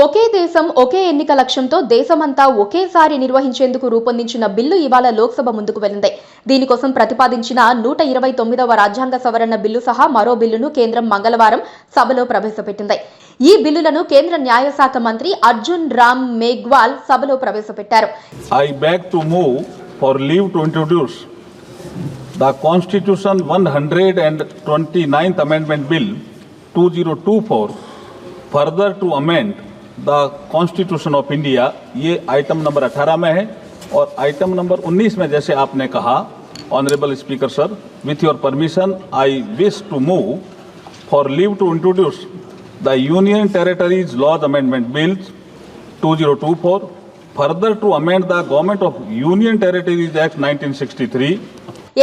ఒకే దేశం ఒకే ఎన్నిక లక్ష్యంతో దేశమంతా ఒకేసారి నిర్వహించేందుకు రూపొందించిన బిల్లు ఇవాళ లోక్సభ ముందుకు వెళ్లింది. దీనికోసం ప్రతిపాదించిన 129వ రాజ్యాంగ సవరణ బిల్లు సహా మరో బిల్లును కేంద్రం మంగళవారం సభలో ప్రవేశపెట్టింది. ఈ బిల్లులను కేంద్ర న్యాయశాఖ మంత్రి అర్జున్ రామ్ మేఘ్వాల్ సభలో ప్రవేశపెట్టారు. I beg to move for leave to introduce the Constitution 129th Amendment Bill 2024 further to amend the Constitution of India. ये आइटम नंबर 18 में है और आइटम नंबर 19 में जैसे आपने कहा honourable speaker sir, with your permission I wish to move for leave to introduce the Union Territories Laws Amendment Bill 2024 further to amend the Government of Union Territories Act 1963.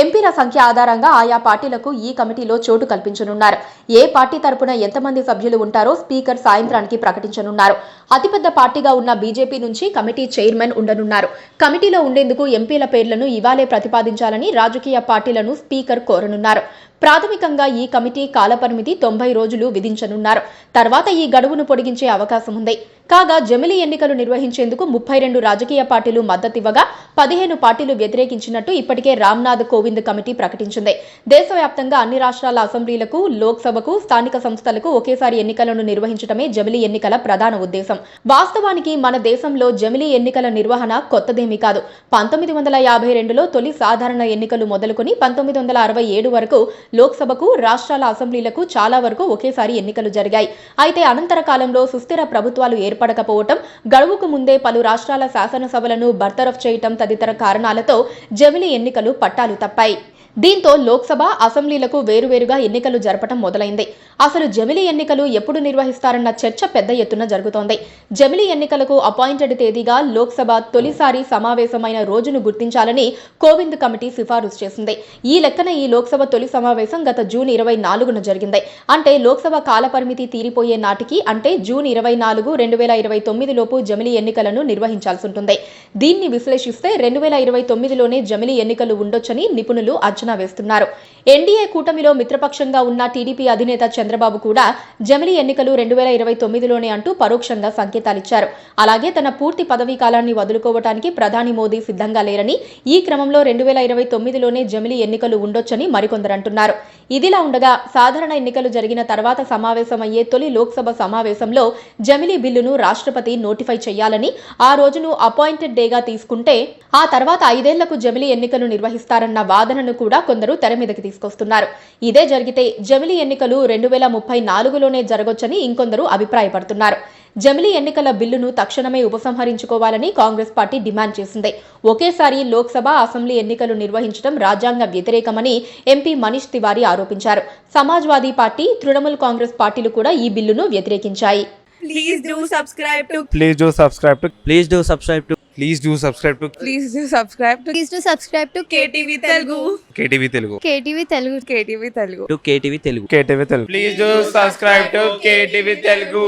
ఎంపీల సంఖ్య ఆధారంగా ఆయా పార్టీలకు ఈ కమిటీలో చోటు కల్పించనున్నారు. ఏ పార్టీ తరపున ఎంతమంది సభ్యులు ఉంటారో స్పీకర్ సాయంత్రానికి ప్రకటించనున్నారు. అతిపెద్ద పార్టీగా ఉన్న బీజేపీ నుంచి కమిటీ చైర్మన్ ఉండనున్నారు. కమిటీలో ఉండేందుకు ఎంపీల పేర్లను ఇవాళే ప్రతిపాదించాలని రాజకీయ పార్టీలను స్పీకర్ కోరనున్నారు. ప్రాథమికంగా ఈ కమిటీ కాలపరిమితి 90 రోజులు విధించనున్నారు. తర్వాత ఈ గడువును పొడిగించే అవకాశం ఉంది. కాగా జమిలీ ఎన్నికలు నిర్వహించేందుకు 32 రాజకీయ పార్టీలు మద్దతివ్వగా 15 పార్టీలు వ్యతిరేకించినట్టు ఇప్పటికే రామ్నాథ్ కోవింద్ కమిటీ ప్రకటించింది. దేశవ్యాప్తంగా అన్ని రాష్ట్రాల అసెంబ్లీలకు, లోక్సభకు, స్థానిక సంస్థలకు ఒకేసారి ఎన్నికలను నిర్వహించడమే జమిలీ ఎన్నికల ప్రధాన ఉద్దేశం. వాస్తవానికి మన దేశంలో జమిలీ ఎన్నికల నిర్వహణ కొత్తదేమీ కాదు. 1952లో తొలి సాధారణ ఎన్నికలు మొదలుకొని 1967 వరకు లోక్సభకు, రాష్ట్రాల అసెంబ్లీలకు చాలా వరకు ఒకేసారి ఎన్నికలు జరిగాయి. అయితే అనంతర కాలంలో సుస్థిర ప్రభుత్వాలు ఏర్పడకపోవటం, గడువుకు ముందే పలు రాష్ట్రాల శాసనసభలను బర్తరఫ్ చేయటం తదితర కారణాలతో జమిలీ ఎన్నికలు పట్టాలు తప్పాయి. దీంతో లోక్సభ, అసెంబ్లీలకు వేరువేరుగా ఎన్నికలు జరపటం మొదలైంది. అసలు జమిలీ ఎన్నికలు ఎప్పుడు నిర్వహిస్తారన్న చర్చ పెద్ద ఎత్తున జరుగుతోంది. జమిలీ ఎన్నికలకు అపాయింటెడ్ తేదీగా లోక్సభ తొలిసారి సమావేశమైన రోజును గుర్తించాలని కోవింద్ కమిటీ సిఫారసు చేసింది. ఈ లెక్కన ఈ లోక్సభ తొలి సమావేశం గత జూన్ 24న జరిగింది. అంటే లోక్సభ కాలపరిమితి తీరిపోయే నాటికి, అంటే జూన్ 24, 2029 లోపు జమిలీ ఎన్నికలను నిర్వహించాల్సి ఉంటుంది. దీన్ని విశ్లేషిస్తే 2029లోనే జమిలీ ఎన్నికలు ఉండొచ్చని నిపుణులు అంచనా వేస్తున్నారు. ఎన్డీఏ కూటమిలో మిత్రపక్షంగా ఉన్న టీడీపీ అధినేత చంద్రబాబు కూడా జమిలీ ఎన్నికలు 2029లోనే అంటూ పరోక్షంగా సంకేతాలిచ్చారు. అలాగే తన పూర్తి పదవీ కాలాన్ని వదులుకోవటానికి ప్రధాని మోదీ సిద్ధంగా లేరని, ఈ క్రమంలో 2029లోనే జమిలీ ఎన్నికలు ఉండొచ్చని మరికొందరు అంటున్నారు. ఇదిలా ఉండగా సాధారణ ఎన్నికలు జరిగిన తర్వాత సమావేశమయ్యే తొలి లోక్సభ సమావేశంలో జమిలీ బిల్లును రాష్ట్రపతి నోటిఫై చేయాలని, ఆ రోజును అపాయింటెడ్ డేగా తీసుకుంటే ఆ తర్వాత 5 ఏళ్లకు జమిలీ ఎన్నికలు నిర్వహిస్తారన్న వాదనను కూడా కొందరు తెర మీదకి తీసుకొస్తున్నారు. ఇదే జరిగితే జమిలీ ఎన్నికలు 2034లోనే జరగొచ్చని ఇంకొందరు అభిప్రాయపడుతున్నారు. జమిలీ ఎన్నికల బిల్లును తక్షణమే ఉపసంహరించుకోవాలని కాంగ్రెస్ పార్టీ డిమాండ్ చేసింది. ఒకేసారి లోక్సభ, అసెంబ్లీ ఎన్నికలు నిర్వహించడం రాజ్యాంగ వ్యతిరేకమని ఎంపీ మనీష్ తివారీ ఆరోపించారు. సమాజ్వాదీ పార్టీ, తృణమూల్ కాంగ్రెస్ పార్టీలు కూడా ఈ బిల్లును వ్యతిరేకించాయి. Please do subscribe to Please do subscribe to Please do subscribe to Please do subscribe to Please do subscribe to Please do subscribe to KTV Telugu. KTV Telugu. KTV Telugu. KTV Telugu. KTV Telugu. KTV Telugu. Please do subscribe to KTV Telugu.